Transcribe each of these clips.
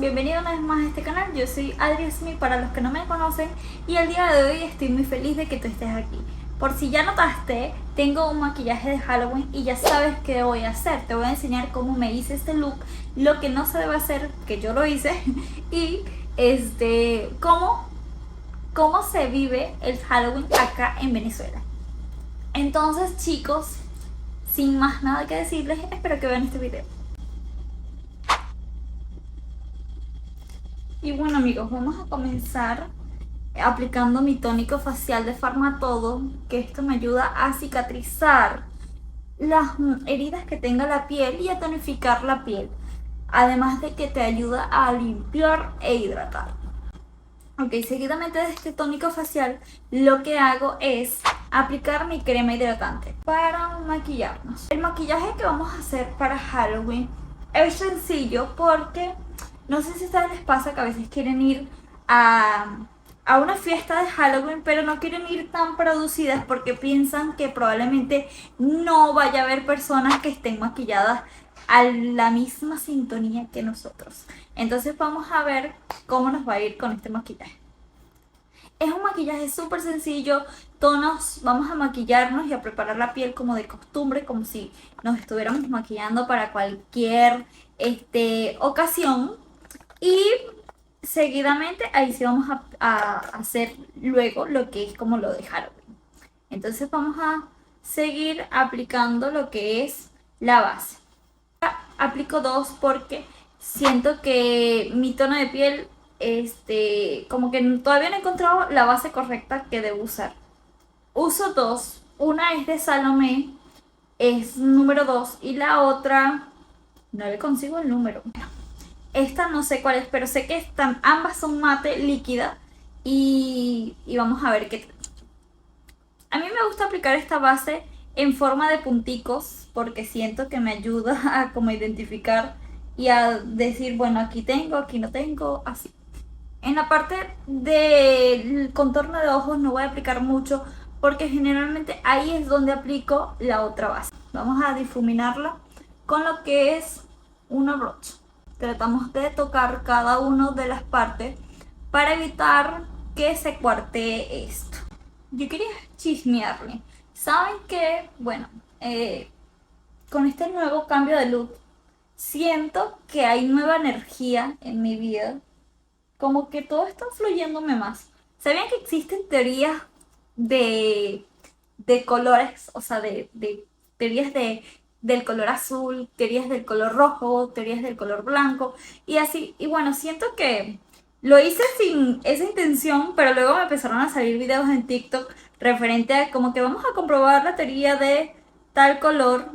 bienvenido una vez más a este canal. Yo soy Adri Smith para los que no me conocen y el día de hoy estoy muy feliz de que tú estés aquí. Por si ya notaste, tengo un maquillaje de Halloween y ya sabes qué voy a hacer. Te voy a enseñar cómo me hice este look, lo que no se debe hacer, que yo lo hice, y cómo se vive el Halloween acá en Venezuela. Entonces, chicos, sin más nada que decirles, espero que vean este video. Y bueno, amigos, vamos a comenzar aplicando mi tónico facial de Farmatodo, que esto me ayuda a cicatrizar las heridas que tenga la piel y a tonificar la piel, además de que te ayuda a limpiar e hidratar. Ok, seguidamente de este tónico facial, lo que hago es aplicar mi crema hidratante para maquillarnos. El maquillaje que vamos a hacer para Halloween es sencillo porque no sé si a ustedes les pasa que a veces quieren ir a una fiesta de Halloween, pero no quieren ir tan producidas porque piensan que probablemente no vaya a haber personas que estén maquilladas a la misma sintonía que nosotros. Entonces vamos a ver cómo nos va a ir con este maquillaje. Es un maquillaje súper sencillo, tonos, vamos a maquillarnos y a preparar la piel como de costumbre, como si nos estuviéramos maquillando para cualquier ocasión. Y seguidamente ahí sí vamos a hacer luego lo que es como lo de Halloween. Entonces vamos a seguir aplicando lo que es la base. Aplico dos porque siento que mi tono de piel como que todavía no he encontrado la base correcta que debo usar. Uso dos, una es de Salomé, es número 2, y la otra no le consigo el número. Esta no sé cuál es, pero sé que ambas son mate líquida y vamos a ver qué tal. A mí me gusta aplicar esta base en forma de punticos porque siento que me ayuda a como identificar y a decir, bueno, aquí tengo, aquí no tengo, así. En la parte del contorno de ojos no voy a aplicar mucho porque generalmente ahí es donde aplico la otra base. Vamos a difuminarla con lo que es una brocha. Tratamos de tocar cada una de las partes para evitar que se cuartee esto. Yo quería chismearle. ¿Saben qué? Bueno, con este nuevo cambio de look, siento que hay nueva energía en mi vida. Como que todo está fluyéndome más. ¿Sabían que existen teorías de colores? O sea, de teorías del color azul, teorías del color rojo, teorías del color blanco y así. Y bueno, siento que lo hice sin esa intención, pero luego me empezaron a salir videos en TikTok referente a como que vamos a comprobar la teoría de tal color.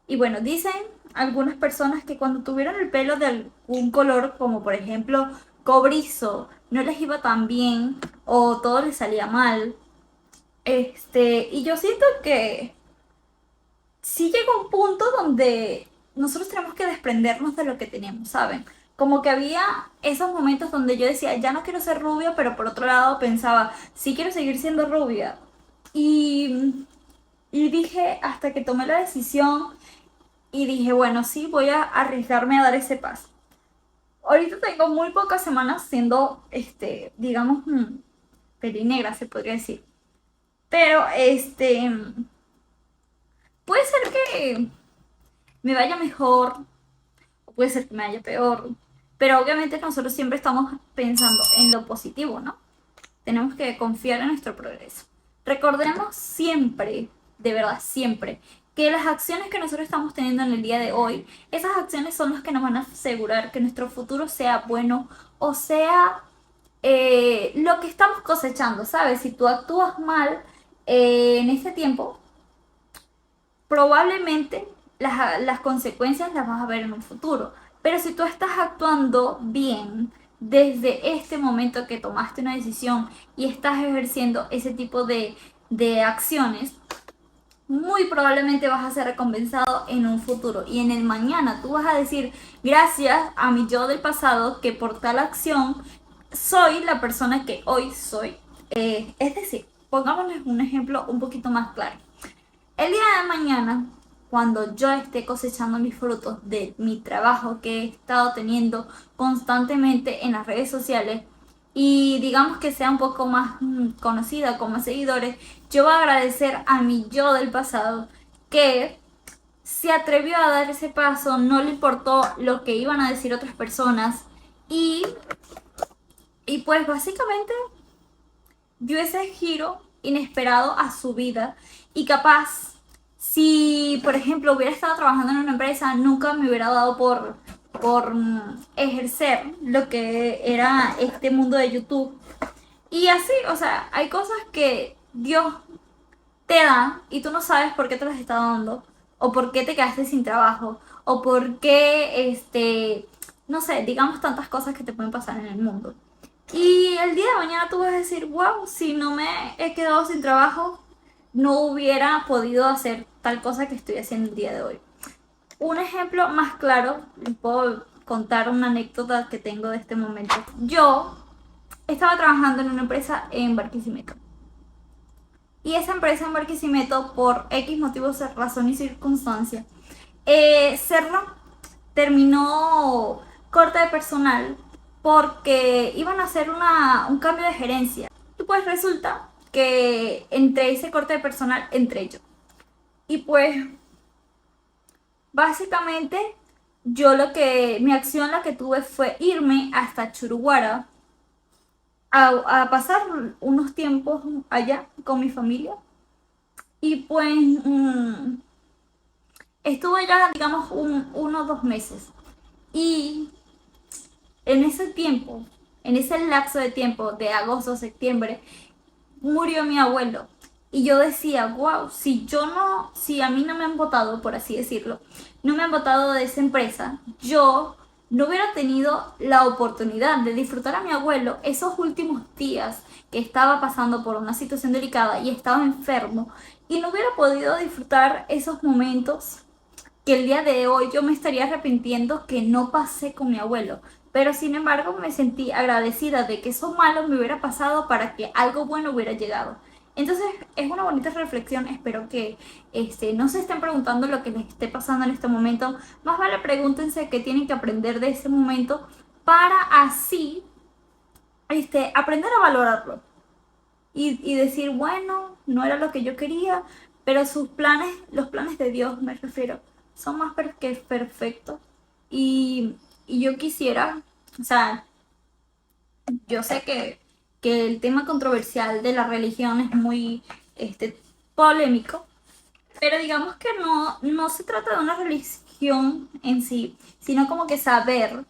Y bueno, dicen algunas personas que cuando tuvieron el pelo de algún color, como por ejemplo cobrizo, no les iba tan bien o todo les salía mal. Y yo siento que sí llega un punto donde nosotros tenemos que desprendernos de lo que tenemos, ¿saben? Como que había esos momentos donde yo decía, ya no quiero ser rubia, pero por otro lado pensaba, sí quiero seguir siendo rubia. Y dije, hasta que tomé la decisión y dije, bueno, sí, voy a arriesgarme a dar ese paso. Ahorita tengo muy pocas semanas siendo, digamos, pelinegra, se podría decir. Pero, puede ser que me vaya mejor, o puede ser que me vaya peor. Pero obviamente nosotros siempre estamos pensando en lo positivo, ¿no? Tenemos que confiar en nuestro progreso. Recordemos siempre, de verdad siempre, que las acciones que nosotros estamos teniendo en el día de hoy, esas acciones son las que nos van a asegurar que nuestro futuro sea bueno o sea lo que estamos cosechando, ¿sabes? Si tú actúas mal en este tiempo, probablemente las consecuencias las vas a ver en un futuro. Pero si tú estás actuando bien desde este momento que tomaste una decisión y estás ejerciendo ese tipo de acciones, muy probablemente vas a ser recompensado en un futuro. Y en el mañana tú vas a decir, gracias a mi yo del pasado, que por tal acción soy la persona que hoy soy. Es decir, pongámosles un ejemplo un poquito más claro. El día de mañana cuando yo esté cosechando mis frutos de mi trabajo que he estado teniendo constantemente en las redes sociales y digamos que sea un poco más conocida, con más seguidores, yo voy a agradecer a mi yo del pasado que se atrevió a dar ese paso, no le importó lo que iban a decir otras personas y, y pues básicamente dio ese giro inesperado a su vida y capaz si por ejemplo hubiera estado trabajando en una empresa nunca me hubiera dado por ejercer lo que era este mundo de YouTube y así, o sea, hay cosas que Dios te da y tú no sabes por qué te las está dando o por qué te quedaste sin trabajo o por qué no sé, digamos tantas cosas que te pueden pasar en el mundo. Y el día de mañana tú vas a decir, wow, si no me he quedado sin trabajo, no hubiera podido hacer tal cosa que estoy haciendo el día de hoy. Un ejemplo más claro, les puedo contar una anécdota que tengo de este momento. Yo estaba trabajando en una empresa en Barquisimeto. Y esa empresa en Barquisimeto, por X motivos, razón y circunstancia, cerró, terminó corte de personal porque iban a hacer un cambio de gerencia. Y pues resulta que entre ese corte de personal entré yo. Y pues básicamente mi acción la que tuve fue irme hasta Churuguara a pasar unos tiempos allá con mi familia. Y pues estuve allá, digamos, 1 o 2 meses. Y en ese tiempo, en ese lapso de tiempo de agosto a septiembre, murió mi abuelo. Y yo decía, wow, si a mí no me han votado, por así decirlo, no me han votado de esa empresa, yo no hubiera tenido la oportunidad de disfrutar a mi abuelo esos últimos días que estaba pasando por una situación delicada y estaba enfermo y no hubiera podido disfrutar esos momentos que el día de hoy yo me estaría arrepintiendo que no pasé con mi abuelo. Pero sin embargo me sentí agradecida de que eso malo me hubiera pasado para que algo bueno hubiera llegado. Entonces es una bonita reflexión, espero que no se estén preguntando lo que les esté pasando en este momento, más vale pregúntense qué tienen que aprender de ese momento para así aprender a valorarlo y decir, bueno, no era lo que yo quería, pero sus planes, los planes de Dios me refiero, son más que perfectos y yo quisiera, o sea, yo sé que el tema controversial de la religión es muy polémico, pero digamos que no se trata de una religión en sí, sino como que saber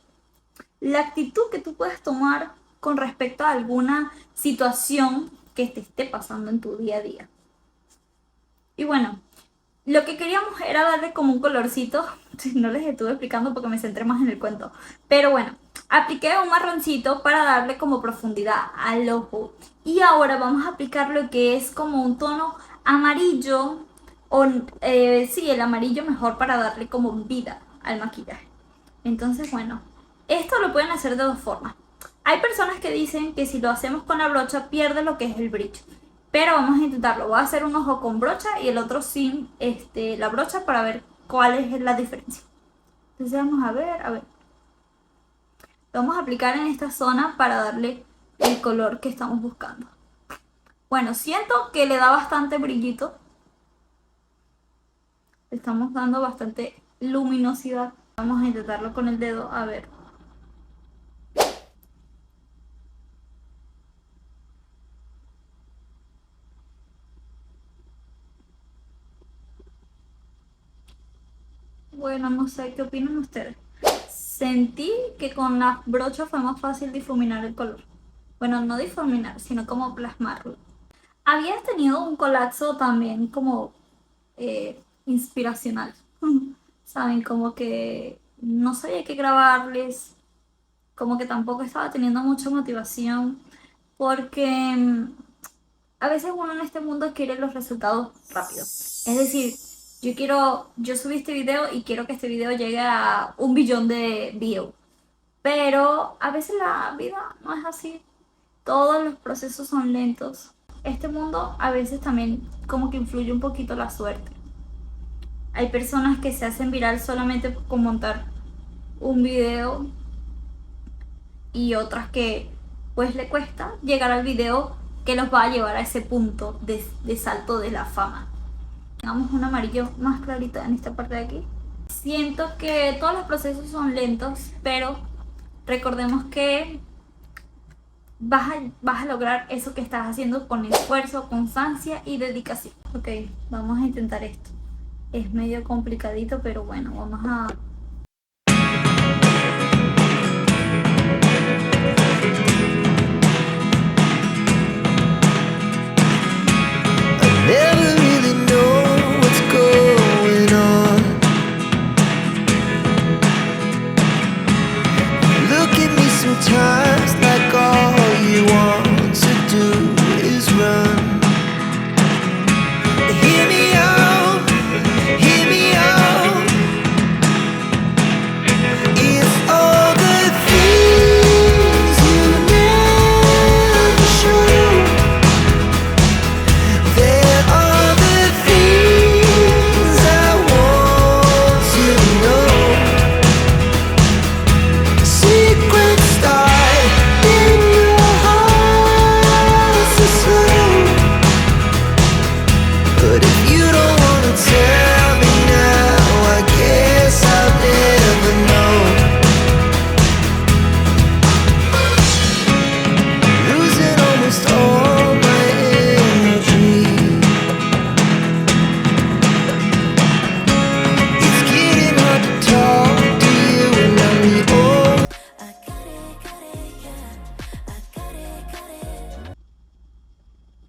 la actitud que tú puedes tomar con respecto a alguna situación que te esté pasando en tu día a día. Y bueno, lo que queríamos era darle como un colorcito, no les estuve explicando porque me centré más en el cuento, pero bueno, apliqué un marroncito para darle como profundidad al ojo y ahora vamos a aplicar lo que es como un tono amarillo o sí, el amarillo mejor para darle como vida al maquillaje. Entonces bueno, esto lo pueden hacer de 2 formas. Hay personas que dicen que si lo hacemos con la brocha pierde lo que es el brillo, pero vamos a intentarlo. Voy a hacer un ojo con brocha y el otro sin la brocha para ver cuál es la diferencia. Entonces vamos a ver. Lo vamos a aplicar en esta zona para darle el color que estamos buscando. Bueno, siento que le da bastante brillito. Le estamos dando bastante luminosidad. Vamos a intentarlo con el dedo, a ver. Bueno, no sé, ¿qué opinan ustedes? Sentí que con la brocha fue más fácil difuminar el color. Bueno, no difuminar, sino como plasmarlo. Había tenido un colapso también como inspiracional. Saben, como que no sabía qué grabarles, como que tampoco estaba teniendo mucha motivación, porque a veces uno en este mundo quiere los resultados rápidos. Es decir, yo subí este video y quiero que este video llegue a 1 billón de views. Pero a veces la vida no es así. Todos los procesos son lentos. Este mundo a veces también como que influye un poquito la suerte. Hay personas que se hacen viral solamente con montar un video y otras que pues le cuesta llegar al video que los va a llevar a ese punto de salto de la fama. Tengamos un amarillo más clarito en esta parte de aquí. Siento que todos los procesos son lentos, pero recordemos que vas a lograr eso que estás haciendo con esfuerzo, constancia y dedicación. Ok, vamos a intentar esto. Es medio complicadito, pero bueno, vamos a... Never really know what's going on. Look at me sometimes like all you want to do is run. Hear me out, hear me out. It's all the things you never show. There are the things I want to know. Secrets start in your heart so slow. But if you don't wanna tell me now, I guess I'll never know. Losing almost all my energy. It's getting hard to talk to you and I'm the only.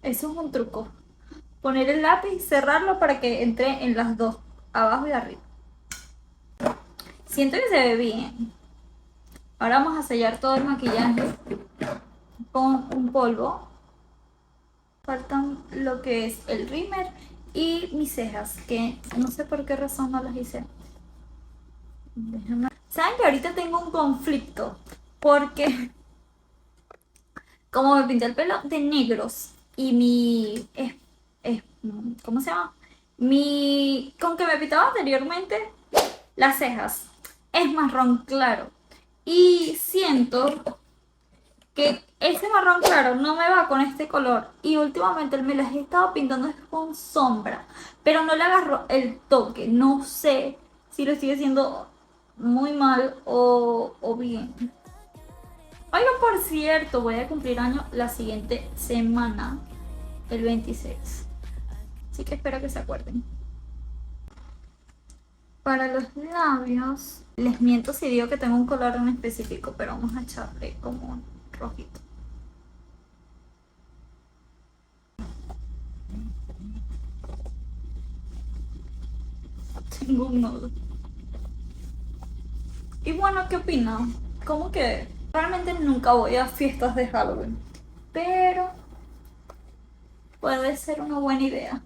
Eso es un truco. Poner el lápiz y cerrarlo para que entre en las dos, abajo y arriba. Siento que se ve bien. Ahora vamos a sellar todo el maquillaje con un polvo. Faltan lo que es el rímel y mis cejas, que no sé por qué razón no las hice. Saben que ahorita tengo un conflicto porque como me pinté el pelo de negros y ¿cómo se llama? Con que me pintaba anteriormente las cejas es marrón claro y siento que ese marrón claro no me va con este color y últimamente me las he estado pintando con sombra, pero no le agarro el toque. No sé si lo estoy haciendo muy mal o bien. Oigan, por cierto, voy a cumplir año la siguiente semana, el 26. Así que espero que se acuerden. Para los labios, les miento si digo que tengo un color en específico, pero vamos a echarle como un rojito. Tengo un nudo. Y bueno, ¿qué opinan? Como que realmente nunca voy a fiestas de Halloween, pero puede ser una buena idea.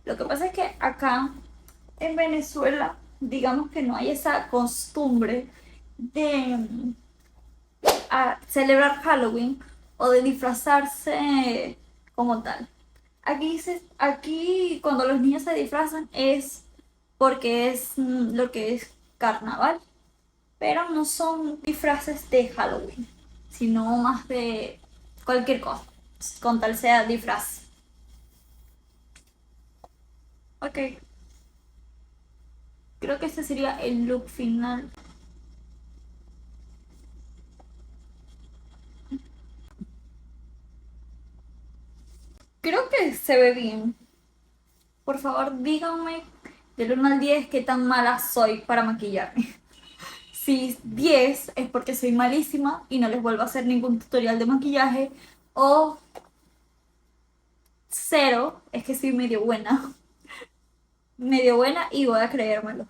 Lo que pasa es que acá en Venezuela, digamos que no hay esa costumbre de celebrar Halloween o de disfrazarse como tal. Aquí cuando los niños se disfrazan es porque es lo que es carnaval, pero no son disfraces de Halloween, sino más de cualquier cosa, con tal sea disfraz. Ok, creo que este sería el look final. Creo que se ve bien. Por favor, díganme del 1 al 10 qué tan mala soy para maquillarme. Si 10 es porque soy malísima y no les vuelvo a hacer ningún tutorial de maquillaje. O 0 es que soy medio buena. Medio buena y voy a creérmelo.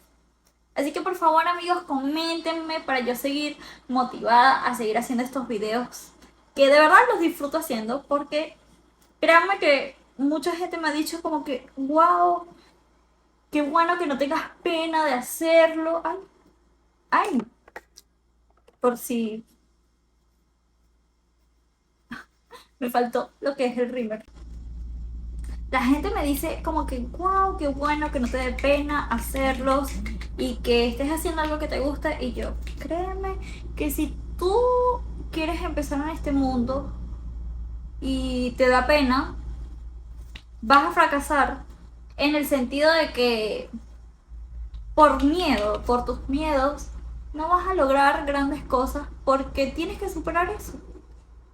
Así que por favor, amigos, coméntenme para yo seguir motivada a seguir haciendo estos videos. Que de verdad los disfruto haciendo porque créanme que mucha gente me ha dicho como que, wow, qué bueno que no tengas pena de hacerlo. Ay, ay, por si me faltó lo que es el rímel. La gente me dice como que, wow, qué bueno, que no te dé pena hacerlos y que estés haciendo algo que te gusta. Y yo, créeme que si tú quieres empezar en este mundo y te da pena, vas a fracasar en el sentido de que por miedo, por tus miedos, no vas a lograr grandes cosas porque tienes que superar eso.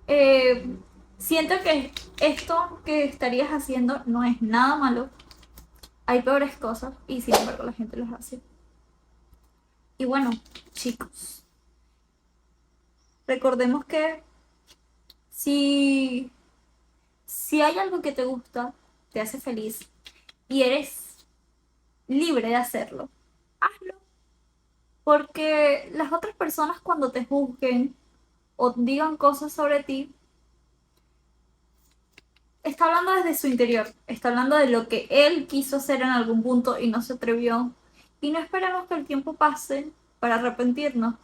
Eh, Siento que esto que estarías haciendo no es nada malo. Hay peores cosas y sin embargo la gente las hace. Y bueno, chicos, recordemos que si, si hay algo que te gusta, te hace feliz y eres libre de hacerlo, hazlo. Porque las otras personas cuando te juzguen o digan cosas sobre ti, está hablando desde su interior, está hablando de lo que él quiso hacer en algún punto y no se atrevió. Y no esperemos que el tiempo pase para arrepentirnos.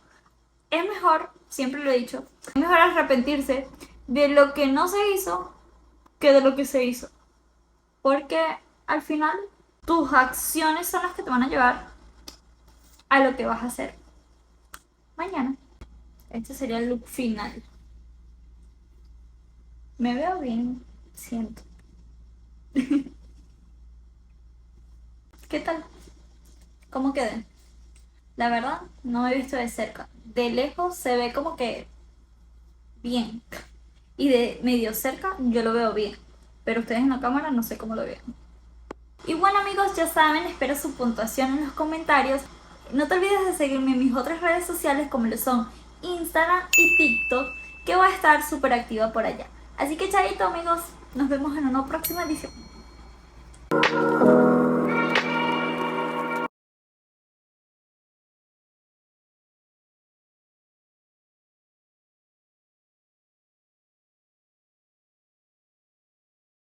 Es mejor, siempre lo he dicho, es mejor arrepentirse de lo que no se hizo que de lo que se hizo. Porque al final tus acciones son las que te van a llevar a lo que vas a hacer mañana. Este sería el look final. Me veo bien, siento. ¿Qué tal? ¿Cómo quedé? La verdad, no me he visto de cerca. De lejos se ve como que bien. Y de medio cerca yo lo veo bien. Pero ustedes en la cámara no sé cómo lo ven. Y bueno amigos, ya saben, espero su puntuación en los comentarios. No te olvides de seguirme en mis otras redes sociales como lo son Instagram y TikTok, que voy a estar súper activa por allá. Así que chaito amigos, nos vemos en una próxima edición.